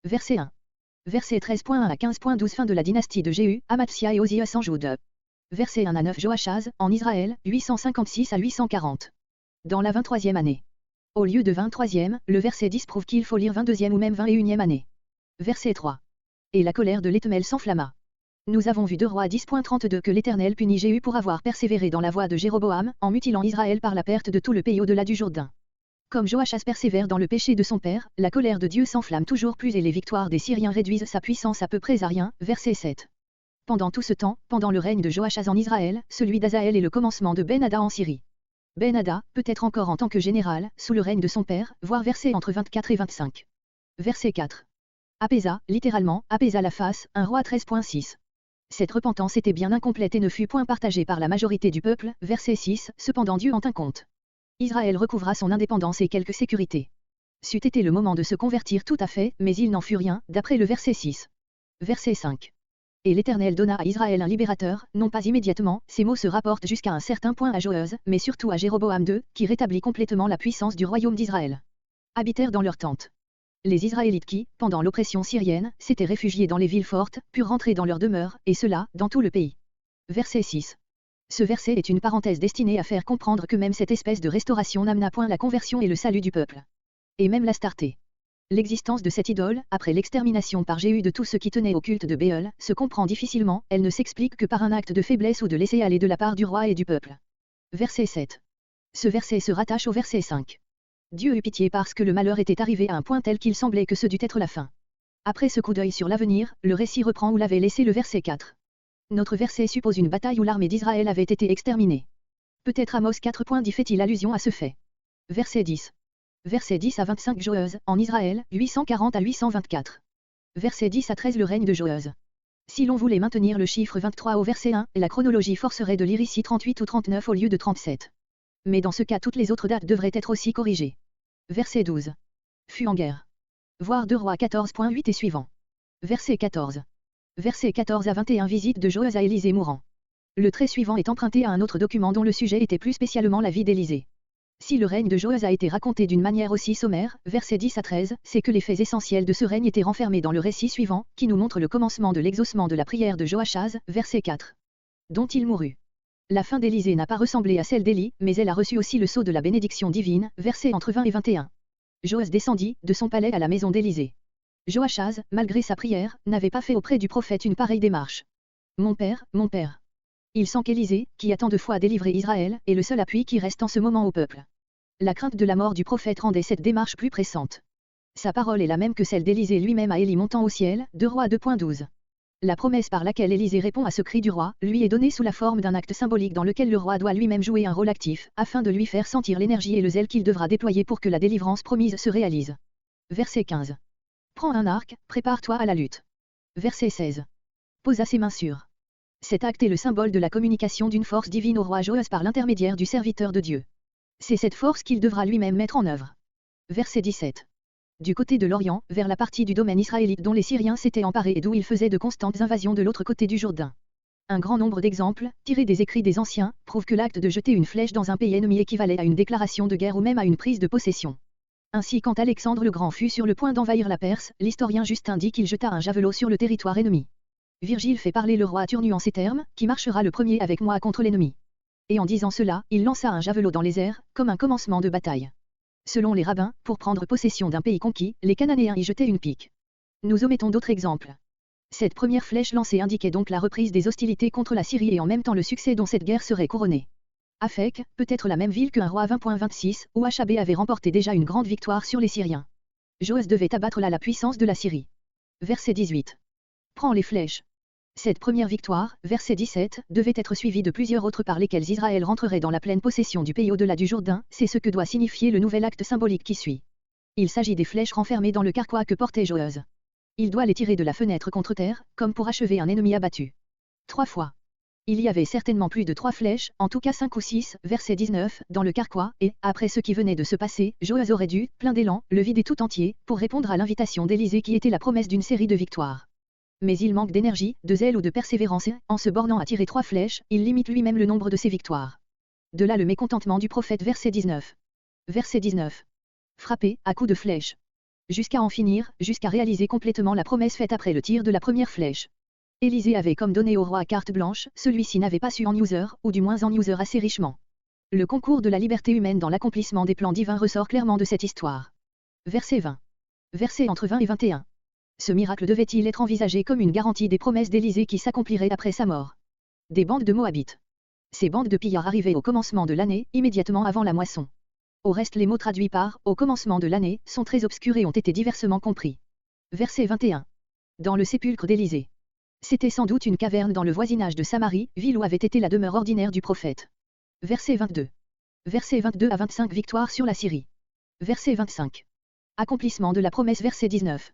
Verset 1. Verset 13.1 à 15.12 Fin de la dynastie de Jéhu, Amatsia et Osias en Jude. Verset 1 à 9 Joachaz, en Israël, 856 à 840. Dans la 23e année. Au lieu de 23e, le verset 10 prouve qu'il faut lire 22e ou même 21e année. Verset 3. Et la colère de l'Éternel s'enflamma. Nous avons vu 2 Rois 10.32 que l'Éternel punit Jéhu pour avoir persévéré dans la voie de Jéroboam, en mutilant Israël par la perte de tout le pays au-delà du Jourdain. Comme Joachaz persévère dans le péché de son père, la colère de Dieu s'enflamme toujours plus et les victoires des Syriens réduisent sa puissance à peu près à rien. Verset 7. Pendant tout ce temps, pendant le règne de Joachaz en Israël, celui d'Azaël et le commencement de Ben-Hadad en Syrie. Ben-Hadad, peut-être encore en tant que général, sous le règne de son père, voire versets entre 24 et 25. Verset 4. Apaisa, littéralement, apaisa la face, 1 Roi 13.6. Cette repentance était bien incomplète et ne fut point partagée par la majorité du peuple. Verset 6. Cependant Dieu en tint compte. Israël recouvra son indépendance et quelque sécurité. C'eût été le moment de se convertir tout à fait, mais il n'en fut rien, d'après le verset 6. Verset 5. Et l'Éternel donna à Israël un libérateur, non pas immédiatement, ces mots se rapportent jusqu'à un certain point à Joëz, mais surtout à Jéroboam II, qui rétablit complètement la puissance du royaume d'Israël. Habitèrent dans leurs tentes. Les Israélites qui, pendant l'oppression syrienne, s'étaient réfugiés dans les villes fortes, purent rentrer dans leurs demeures, et cela, dans tout le pays. Verset 6. Ce verset est une parenthèse destinée à faire comprendre que même cette espèce de restauration n'amena point la conversion et le salut du peuple. Et même l'Astarté. L'existence de cette idole, après l'extermination par Jéhu de tout ce qui tenait au culte de Béol, se comprend difficilement, elle ne s'explique que par un acte de faiblesse ou de laisser-aller de la part du roi et du peuple. Verset 7. Ce verset se rattache au verset 5. Dieu eut pitié parce que le malheur était arrivé à un point tel qu'il semblait que ce dut être la fin. Après ce coup d'œil sur l'avenir, le récit reprend où l'avait laissé le verset 4. Notre verset suppose une bataille où l'armée d'Israël avait été exterminée. Peut-être Amos 4.10 fait-il allusion à ce fait. Verset 10. Verset 10 à 25 Joëz, en Israël, 840 à 824. Verset 10 à 13 Le règne de Joëz. Si l'on voulait maintenir le chiffre 23 au verset 1, la chronologie forcerait de lire ici 38 ou 39 au lieu de 37. Mais dans ce cas toutes les autres dates devraient être aussi corrigées. Verset 12. Fut en guerre. Voir 2 Rois 14.8 et suivant. Verset 14. Verset 14 à 21 Visite de Joëz à Élisée mourant. Le trait suivant est emprunté à un autre document dont le sujet était plus spécialement la vie d'Élisée. Si le règne de Joëz a été raconté d'une manière aussi sommaire, versets 10 à 13, c'est que les faits essentiels de ce règne étaient renfermés dans le récit suivant, qui nous montre le commencement de l'exaucement de la prière de Joachaz, verset 4. Dont il mourut. La fin d'Élisée n'a pas ressemblé à celle d'Élie, mais elle a reçu aussi le sceau de la bénédiction divine, versets entre 20 et 21. Joëz descendit, de son palais à la maison d'Élisée. Joachaz, malgré sa prière, n'avait pas fait auprès du prophète une pareille démarche. Mon père, mon père. Il sent qu'Élisée, qui a tant de fois délivré Israël, est le seul appui qui reste en ce moment au peuple. La crainte de la mort du prophète rendait cette démarche plus pressante. Sa parole est la même que celle d'Élisée lui-même à Élie montant au ciel, 2 Rois 2.12. La promesse par laquelle Élisée répond à ce cri du roi, lui est donnée sous la forme d'un acte symbolique dans lequel le roi doit lui-même jouer un rôle actif, afin de lui faire sentir l'énergie et le zèle qu'il devra déployer pour que la délivrance promise se réalise. Verset 15. Prends un arc, prépare-toi à la lutte. Verset 16. Posa ses mains sur. Cet acte est le symbole de la communication d'une force divine au roi Joëz par l'intermédiaire du serviteur de Dieu. C'est cette force qu'il devra lui-même mettre en œuvre. Verset 17. Du côté de l'Orient, vers la partie du domaine israélite dont les Syriens s'étaient emparés et d'où ils faisaient de constantes invasions de l'autre côté du Jourdain. Un grand nombre d'exemples, tirés des écrits des anciens, prouvent que l'acte de jeter une flèche dans un pays ennemi équivalait à une déclaration de guerre ou même à une prise de possession. Ainsi quand Alexandre le Grand fut sur le point d'envahir la Perse, l'historien Justin dit qu'il jeta un javelot sur le territoire ennemi. Virgile fait parler le roi Turnu en ces termes, qui marchera le premier avec moi contre l'ennemi. Et en disant cela, il lança un javelot dans les airs, comme un commencement de bataille. Selon les rabbins, pour prendre possession d'un pays conquis, les Cananéens y jetaient une pique. Nous omettons d'autres exemples. Cette première flèche lancée indiquait donc la reprise des hostilités contre la Syrie et en même temps le succès dont cette guerre serait couronnée. Aphek, peut-être la même ville qu'un roi 20.26, où Achabé avait remporté déjà une grande victoire sur les Syriens. Joëz devait abattre là la puissance de la Syrie. Verset 18. Prends les flèches. Cette première victoire, verset 17, devait être suivie de plusieurs autres par lesquelles Israël rentrerait dans la pleine possession du pays au-delà du Jourdain, c'est ce que doit signifier le nouvel acte symbolique qui suit. Il s'agit des flèches renfermées dans le carquois que portait Joëz. Il doit les tirer de la fenêtre contre terre, comme pour achever un ennemi abattu. 3 fois. Il y avait certainement plus de 3 flèches, en tout cas 5 ou 6, verset 19, dans le carquois, et, après ce qui venait de se passer, Joëz aurait dû, plein d'élan, le vider tout entier, pour répondre à l'invitation d'Élisée qui était la promesse d'une série de victoires. Mais il manque d'énergie, de zèle ou de persévérance et, en se bornant à tirer 3 flèches, il limite lui-même le nombre de ses victoires. De là le mécontentement du prophète verset 19. Verset 19. Frappé, à coups de flèche. Jusqu'à en finir, jusqu'à réaliser complètement la promesse faite après le tir de la première flèche. Élisée avait comme donné au roi carte blanche, celui-ci n'avait pas su en user, ou du moins en user assez richement. Le concours de la liberté humaine dans l'accomplissement des plans divins ressort clairement de cette histoire. Verset 20. Verset entre 20 et 21. Ce miracle devait-il être envisagé comme une garantie des promesses d'Élisée qui s'accompliraient après sa mort? Des bandes de Moabites. Ces bandes de pillards arrivaient au commencement de l'année, immédiatement avant la moisson. Au reste, les mots traduits par « au commencement de l'année » sont très obscurs et ont été diversement compris. Verset 21. Dans le sépulcre d'Élisée. C'était sans doute une caverne dans le voisinage de Samarie, ville où avait été la demeure ordinaire du prophète. Verset 22. Verset 22 à 25. Victoire sur la Syrie. Verset 25. Accomplissement de la promesse. Verset 19.